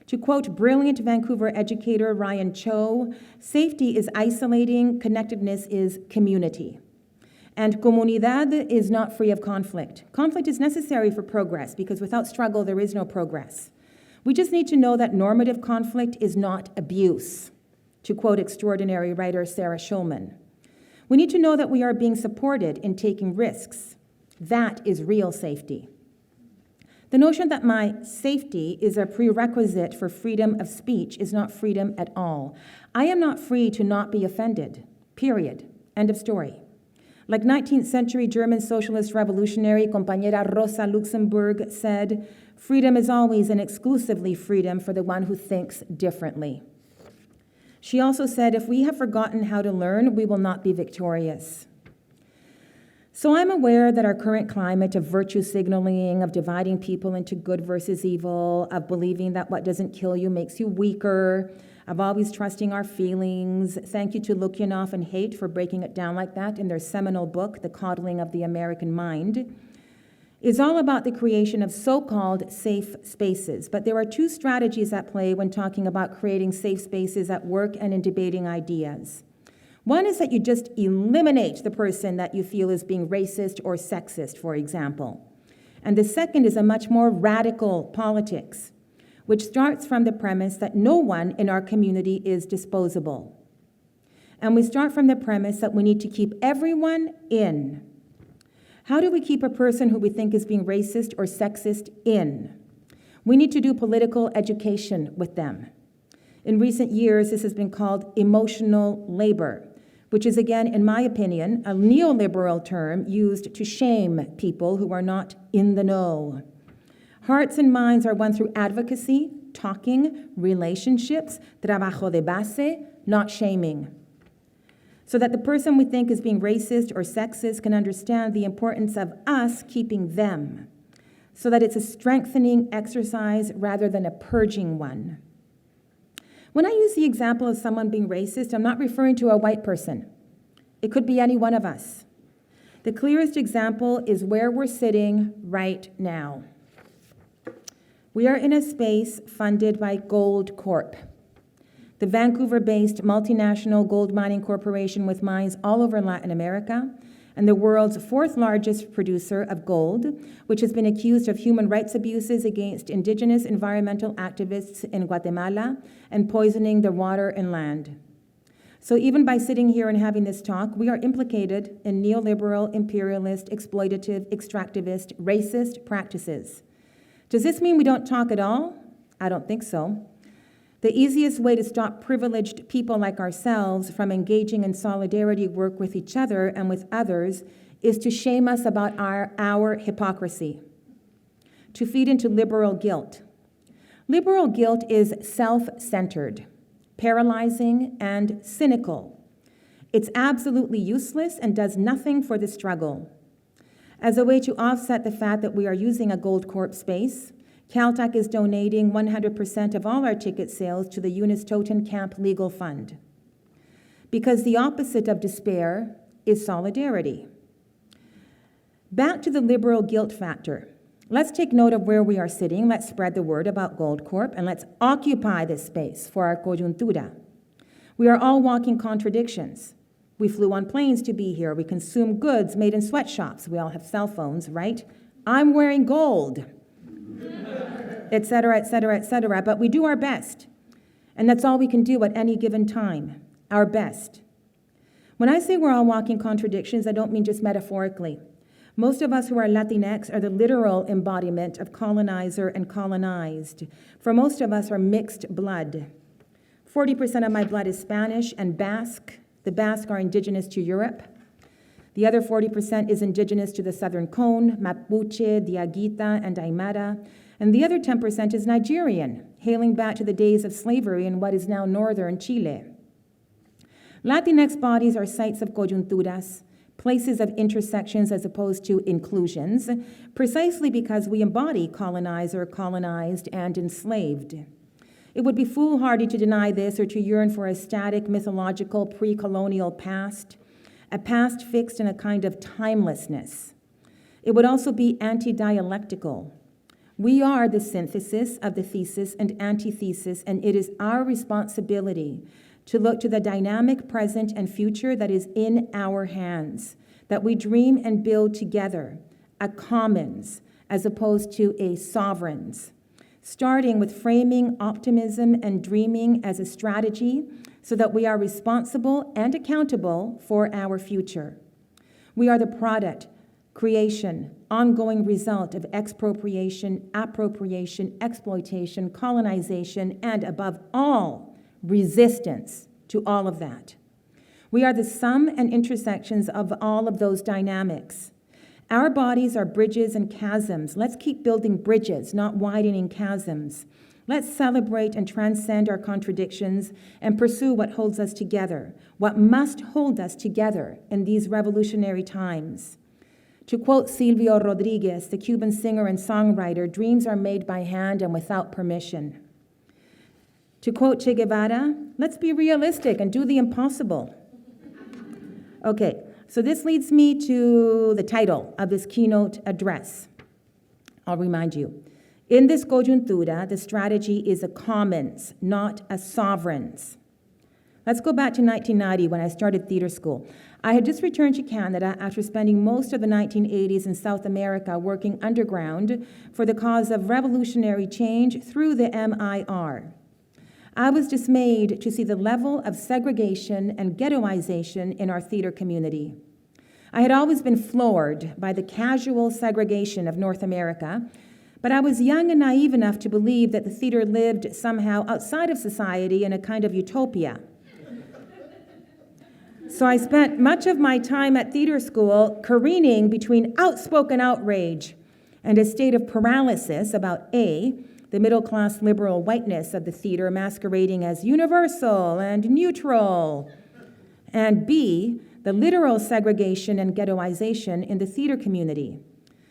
To quote brilliant Vancouver educator Ryan Cho, safety is isolating, connectedness is community. And comunidad is not free of conflict. Conflict is necessary for progress because without struggle, there is no progress. We just need to know that normative conflict is not abuse, to quote extraordinary writer Sarah Schulman. We need to know that we are being supported in taking risks. That is real safety. The notion that my safety is a prerequisite for freedom of speech is not freedom at all. I am not free to not be offended, period. End of story. Like 19th century German socialist revolutionary compañera Rosa Luxemburg said, freedom is always and exclusively freedom for the one who thinks differently. She also said, if we have forgotten how to learn, we will not be victorious. So I'm aware that our current climate of virtue signaling, of dividing people into good versus evil, of believing that what doesn't kill you makes you weaker, of always trusting our feelings. Thank you to Lukyanov and Haidt for breaking it down like that in their seminal book, The Coddling of the American Mind, is all about the creation of so-called safe spaces. But there are two strategies at play when talking about creating safe spaces at work and in debating ideas. One is that you just eliminate the person that you feel is being racist or sexist, for example. And the second is a much more radical politics, which starts from the premise that no one in our community is disposable. And we start from the premise that we need to keep everyone in. How do we keep a person who we think is being racist or sexist in? We need to do political education with them. In recent years, this has been called emotional labor, which is, again, in my opinion, a neoliberal term used to shame people who are not in the know. Hearts and minds are won through advocacy, talking, relationships, trabajo de base, not shaming. So that the person we think is being racist or sexist can understand the importance of us keeping them. So that it's a strengthening exercise rather than a purging one. When I use the example of someone being racist, I'm not referring to a white person. It could be any one of us. The clearest example is where we're sitting right now. We are in a space funded by Gold Corp, the Vancouver-based multinational gold mining corporation with mines all over Latin America, and the world's fourth largest producer of gold, which has been accused of human rights abuses against indigenous environmental activists in Guatemala and poisoning the water and land. So even by sitting here and having this talk, we are implicated in neoliberal, imperialist, exploitative, extractivist, racist practices. Does this mean we don't talk at all? I don't think so. The easiest way to stop privileged people like ourselves from engaging in solidarity work with each other and with others is to shame us about our hypocrisy, to feed into liberal guilt. Liberal guilt is self-centered, paralyzing, and cynical. It's absolutely useless and does nothing for the struggle. As a way to offset the fact that we are using a Gold Corp space, Caltech is donating 100% of all our ticket sales to the Eunice Toten Camp Legal Fund. Because the opposite of despair is solidarity. Back to the liberal guilt factor. Let's take note of where we are sitting. Let's spread the word about Gold Corp, and let's occupy this space for our Coyuntura. We are all walking contradictions. We flew on planes to be here. We consume goods made in sweatshops. We all have cell phones, right? I'm wearing gold, et cetera, et cetera, et cetera. But we do our best. And that's all we can do at any given time, our best. When I say we're all walking contradictions, I don't mean just metaphorically. Most of us who are Latinx are the literal embodiment of colonizer and colonized. For most of us are mixed blood. 40% of my blood is Spanish and Basque. The Basque are indigenous to Europe. The other 40% is indigenous to the Southern Cone, Mapuche, Diaguita, and Aymara. And the other 10% is Nigerian, hailing back to the days of slavery in what is now northern Chile. Latinx bodies are sites of coyunturas, places of intersections as opposed to inclusions, precisely because we embody colonizer, colonized, and enslaved. It would be foolhardy to deny this or to yearn for a static, mythological, pre-colonial past, a past fixed in a kind of timelessness. It would also be anti-dialectical. We are the synthesis of the thesis and antithesis, and it is our responsibility to look to the dynamic present and future that is in our hands, that we dream and build together, a commons, as opposed to a sovereigns, starting with framing optimism and dreaming as a strategy so that we are responsible and accountable for our future. We are the product, creation, ongoing result of expropriation, appropriation, exploitation, colonization, and above all, resistance to all of that. We are the sum and intersections of all of those dynamics. Our bodies are bridges and chasms. Let's keep building bridges, not widening chasms. Let's celebrate and transcend our contradictions and pursue what holds us together, what must hold us together in these revolutionary times. To quote Silvio Rodriguez, the Cuban singer and songwriter, dreams are made by hand and without permission. To quote Che Guevara, let's be realistic and do the impossible. Okay, so this leads me to the title of this keynote address. I'll remind you. In this coyuntura, the strategy is a commons, not a sovereigns. Let's go back to 1990 when I started theater school. I had just returned to Canada after spending most of the 1980s in South America working underground for the cause of revolutionary change through the MIR. I was dismayed to see the level of segregation and ghettoization in our theater community. I had always been floored by the casual segregation of North America, but I was young and naive enough to believe that the theater lived somehow outside of society in a kind of utopia. So I spent much of my time at theater school careening between outspoken outrage and a state of paralysis about A, the middle-class liberal whiteness of the theater masquerading as universal and neutral, and B, the literal segregation and ghettoization in the theater community.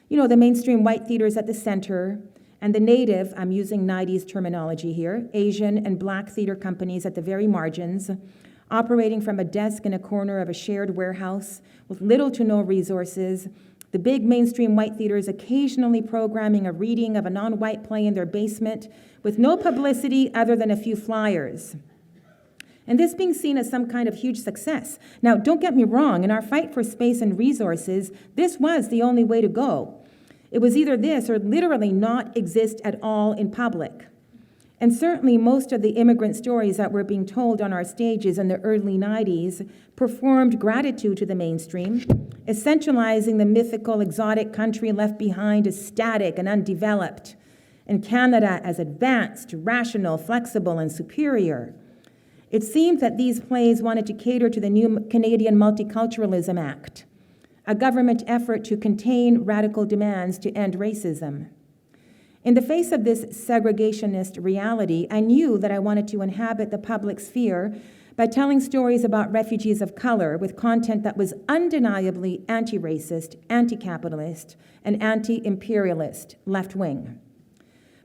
You know, the mainstream white theaters at the center, and the native, I'm using 90s terminology here, Asian and Black theater companies at the very margins, operating from a desk in a corner of a shared warehouse with little to no resources, the big mainstream white theaters occasionally programming a reading of a non-white play in their basement with no publicity other than a few flyers. And this being seen as some kind of huge success. Now, don't get me wrong, in our fight for space and resources, this was the only way to go. It was either this or literally not exist at all in public. And certainly most of the immigrant stories that were being told on our stages in the early 90s performed gratitude to the mainstream, essentializing the mythical exotic country left behind as static and undeveloped, and Canada as advanced, rational, flexible, and superior. It seemed that these plays wanted to cater to the new Canadian Multiculturalism Act, a government effort to contain radical demands to end racism. In the face of this segregationist reality, I knew that I wanted to inhabit the public sphere by telling stories about refugees of color with content that was undeniably anti-racist, anti-capitalist, and anti-imperialist, left-wing.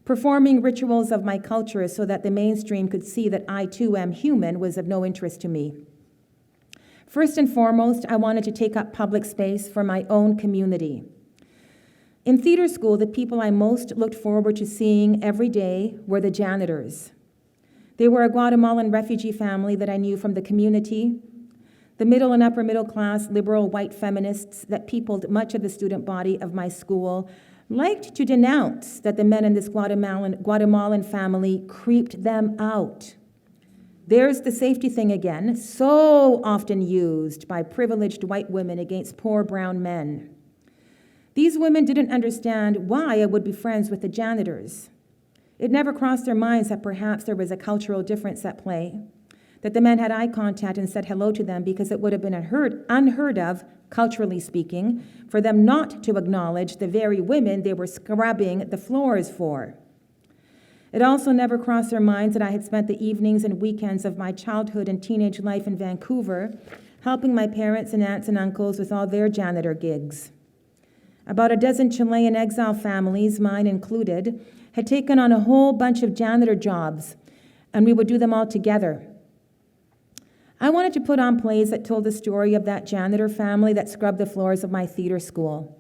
Performing rituals of my culture so that the mainstream could see that I too am human was of no interest to me. First and foremost, I wanted to take up public space for my own community. In theater school, the people I most looked forward to seeing every day were the janitors. They were a Guatemalan refugee family that I knew from the community. The middle and upper middle class liberal white feminists that peopled much of the student body of my school liked to denounce that the men in this Guatemalan family creeped them out. There's the safety thing again, so often used by privileged white women against poor brown men. These women didn't understand why I would be friends with the janitors. It never crossed their minds that perhaps there was a cultural difference at play, that the men had eye contact and said hello to them because it would have been unheard of, culturally speaking, for them not to acknowledge the very women they were scrubbing the floors for. It also never crossed their minds that I had spent the evenings and weekends of my childhood and teenage life in Vancouver, helping my parents and aunts and uncles with all their janitor gigs. About a dozen Chilean exile families, mine included, had taken on a whole bunch of janitor jobs, and we would do them all together. I wanted to put on plays that told the story of that janitor family that scrubbed the floors of my theater school.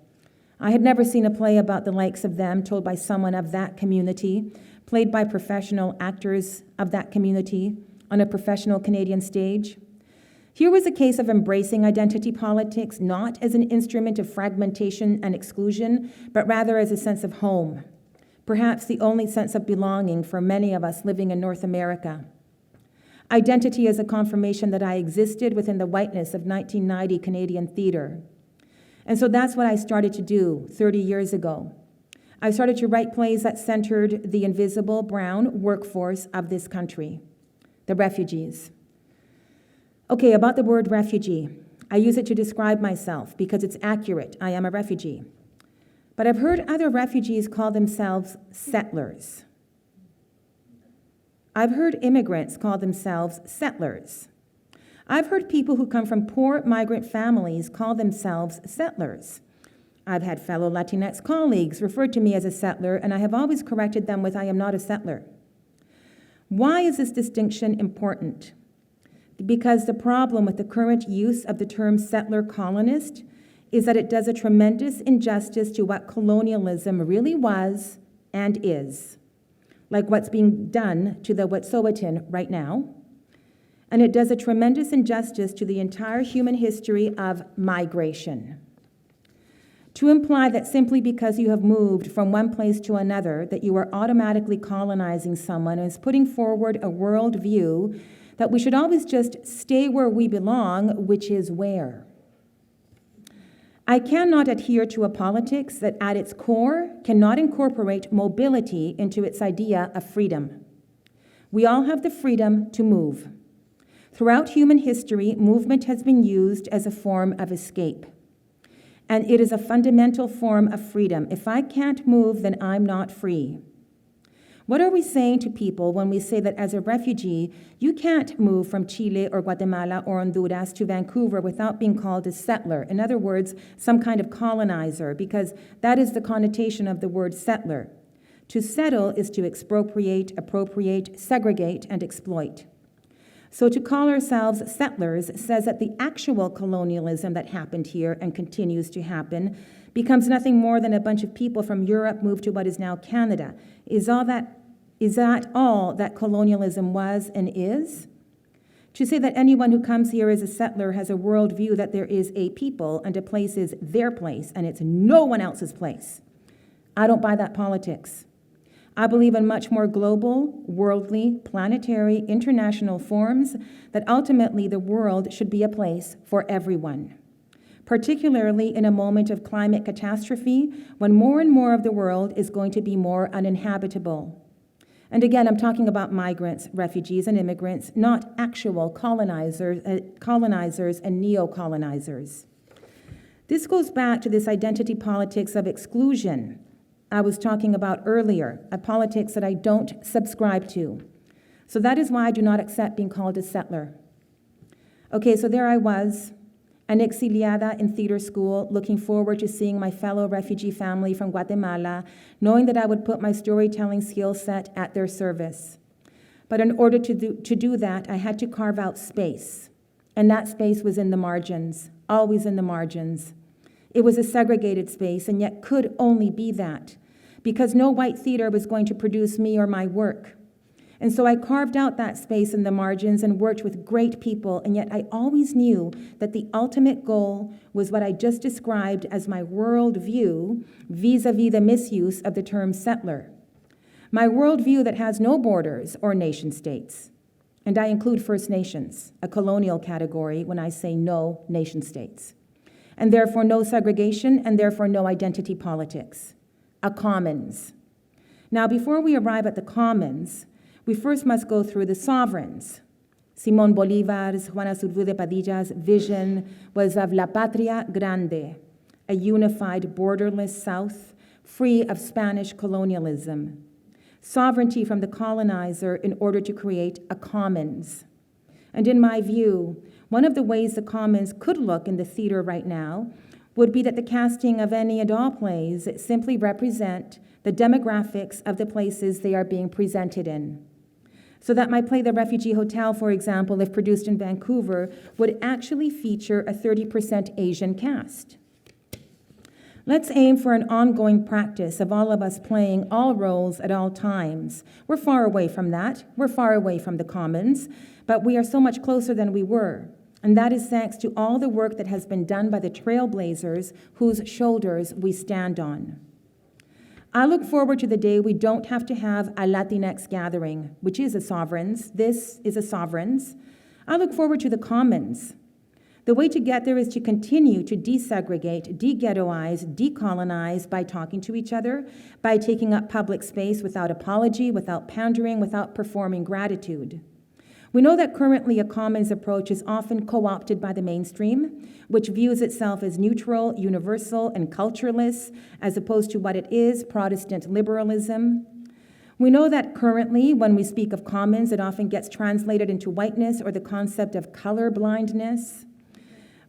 I had never seen a play about the likes of them told by someone of that community, played by professional actors of that community on a professional Canadian stage. Here was a case of embracing identity politics, not as an instrument of fragmentation and exclusion, but rather as a sense of home, perhaps the only sense of belonging for many of us living in North America. Identity as a confirmation that I existed within the whiteness of 1990 Canadian theater. And so that's what I started to do 30 years ago. I started to write plays that centered the invisible brown workforce of this country, the refugees. Okay, about the word refugee. I use it to describe myself because it's accurate. I am a refugee. But I've heard other refugees call themselves settlers. I've heard immigrants call themselves settlers. I've heard people who come from poor migrant families call themselves settlers. I've had fellow Latinx colleagues refer to me as a settler, and I have always corrected them with, I am not a settler. Why is this distinction important? Because the problem with the current use of the term settler colonist is that it does a tremendous injustice to what colonialism really was and is, like what's being done to the Wet'suwet'en right now. And it does a tremendous injustice to the entire human history of migration. to imply that simply because you have moved from one place to another, that you are automatically colonizing someone is putting forward a worldview that we should always just stay where we belong, which is where? I cannot adhere to a politics that at its core cannot incorporate mobility into its idea of freedom. We all have the freedom to move. Throughout human history, movement has been used as a form of escape. And it is a fundamental form of freedom. If I can't move, then I'm not free. What are we saying to people when we say that as a refugee, you can't move from Chile or Guatemala or Honduras to Vancouver without being called a settler? In other words, some kind of colonizer, because that is the connotation of the word settler. To settle is to expropriate, appropriate, segregate, and exploit. So to call ourselves settlers says that the actual colonialism that happened here and continues to happen becomes nothing more than a bunch of people from Europe moved to what is now Canada. Is that all that colonialism was and is? To say that anyone who comes here as a settler has a worldview that there is a people and a place is their place and it's no one else's place. I don't buy that politics. I believe in much more global, worldly, planetary, international forms that ultimately the world should be a place for everyone, particularly in a moment of climate catastrophe when more and more of the world is going to be more uninhabitable. And again, I'm talking about migrants, refugees, and immigrants, not actual colonizers and neo-colonizers. This goes back to this identity politics of exclusion I was talking about earlier, a politics that I don't subscribe to. So that is why I do not accept being called a settler. Okay, so there I was, an exiliada in theater school, looking forward to seeing my fellow refugee family from Guatemala, knowing that I would put my storytelling skill set at their service. But in order to do that, I had to carve out space. And that space was in the margins, always in the margins. It was a segregated space, and yet could only be that, because no white theater was going to produce me or my work. And so I carved out that space in the margins and worked with great people, and yet I always knew that the ultimate goal was what I just described as my worldview vis-a-vis the misuse of the term settler. My worldview that has no borders or nation states. And I include First Nations, a colonial category, when I say no nation states. And therefore no segregation, and therefore no identity politics. A commons. Now, before we arrive at the commons, we first must go through the sovereigns. Simón Bolívar's, Juana Zurduy de Padilla's vision was of La Patria Grande, a unified, borderless South, free of Spanish colonialism. Sovereignty from the colonizer in order to create a commons. And in my view, one of the ways the commons could look in the theater right now would be that the casting of any and all plays simply represent the demographics of the places they are being presented in. So that my play, The Refugee Hotel, for example, if produced in Vancouver, would actually feature a 30% Asian cast. Let's aim for an ongoing practice of all of us playing all roles at all times. We're far away from that. We're far away from the commons, but we are so much closer than we were. And that is thanks to all the work that has been done by the trailblazers whose shoulders we stand on. I look forward to the day we don't have to have a Latinx gathering, which is a sovereigns. This is a sovereigns. I look forward to the commons. The way to get there is to continue to desegregate, de-ghettoize, decolonize by talking to each other, by taking up public space without apology, without pandering, without performing gratitude. We know that currently a commons approach is often co-opted by the mainstream, which views itself as neutral, universal, and cultureless, as opposed to what it is, Protestant liberalism. We know that currently, when we speak of commons, it often gets translated into whiteness or the concept of color blindness,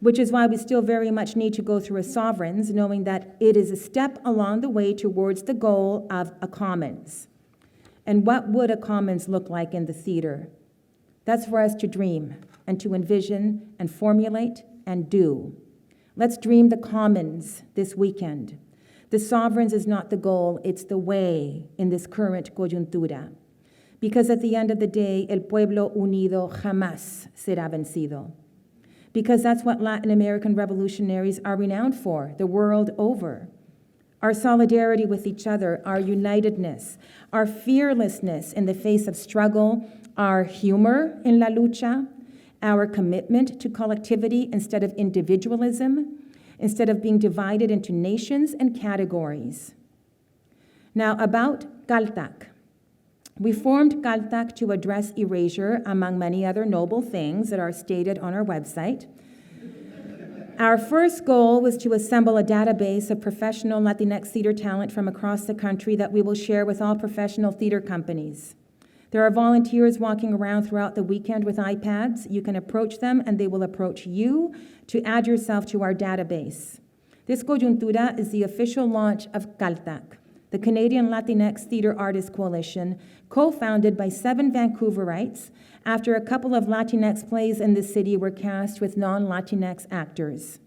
which is why we still very much need to go through a sovereigns, knowing that it is a step along the way towards the goal of a commons. And what would a commons look like in the theater? That's for us to dream and to envision and formulate and do. Let's dream the commons this weekend. The sovereigns is not the goal, it's the way in this current coyuntura. Because at the end of the day, el pueblo unido jamás será vencido. because that's what Latin American revolutionaries are renowned for, the world over. Our solidarity with each other, our unitedness, our fearlessness in the face of struggle, our humor in la lucha, our commitment to collectivity instead of individualism, instead of being divided into nations and categories. Now, about Caltac. We formed Caltac to address erasure, among many other noble things that are stated on our website. Our first goal was to assemble a database of professional Latinx theater talent from across the country that we will share with all professional theater companies. There are volunteers walking around throughout the weekend with iPads. You can approach them and they will approach you to add yourself to our database. This Coyuntura is the official launch of Caltac, the Canadian Latinx Theater Artists Coalition, co-founded by 7 Vancouverites after a couple of Latinx plays in the city were cast with non-Latinx actors.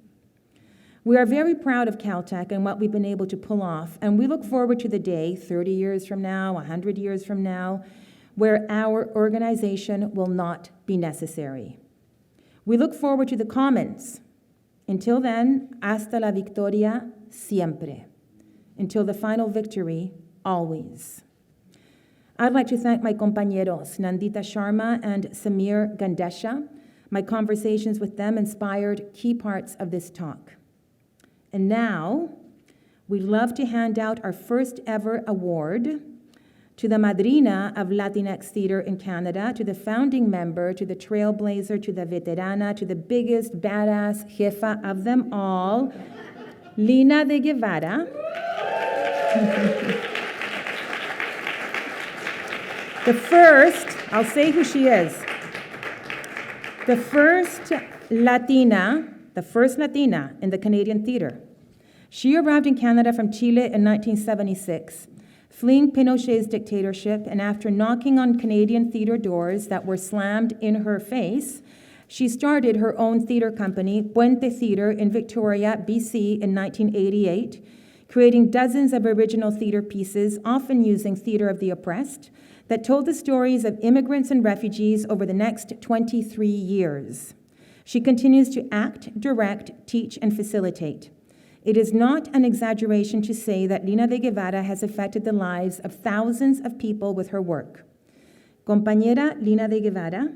We are very proud of Caltac and what we've been able to pull off, and we look forward to the day, 30 years from now, 100 years from now, where our organization will not be necessary. We look forward to the comments. Until then, hasta la victoria siempre. Until the final victory, always. I'd like to thank my compañeros, Nandita Sharma and Samir Gandesha. My conversations with them inspired key parts of this talk. And now, we'd love to hand out our first ever award to the madrina of Latinx theater in Canada, to the founding member, to the trailblazer, to the veterana, to the biggest badass jefa of them all, Lina de Guevara. The first, I'll say who she is. The first Latina in the Canadian theater. She arrived in Canada from Chile in 1976, fleeing Pinochet's dictatorship, and after knocking on Canadian theater doors that were slammed in her face, she started her own theater company, Puente Theater, in Victoria, BC in 1988, creating dozens of original theater pieces, often using theater of the oppressed, that told the stories of immigrants and refugees over the next 23 years. She continues to act, direct, teach, and facilitate. It is not an exaggeration to say that Lina de Guevara has affected the lives of thousands of people with her work. Compañera Lina de Guevara,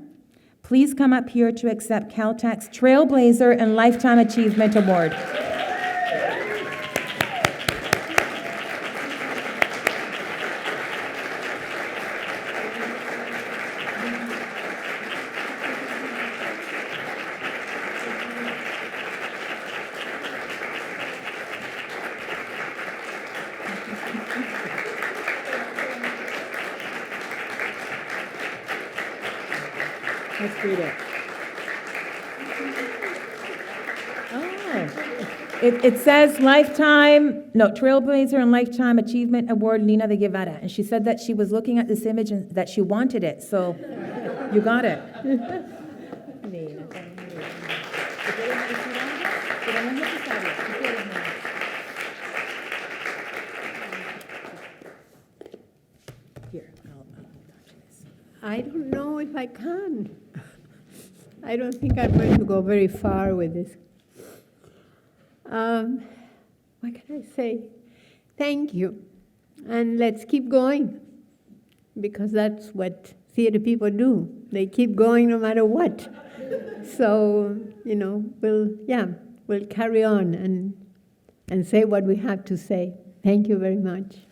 please come up here to accept Caltac's Trailblazer and Lifetime Achievement Award. Let's read it. Oh, it says Trailblazer and Lifetime Achievement Award, Lina de Guevara. And she said that she was looking at this image and that she wanted it, so you got it. Here, I'll touch this. I don't know if I can. I don't think I'm going to go very far with this. What can I say? Thank you. And let's keep going, because that's what theater people do. They keep going no matter what. So, we'll carry on and say what we have to say. Thank you very much.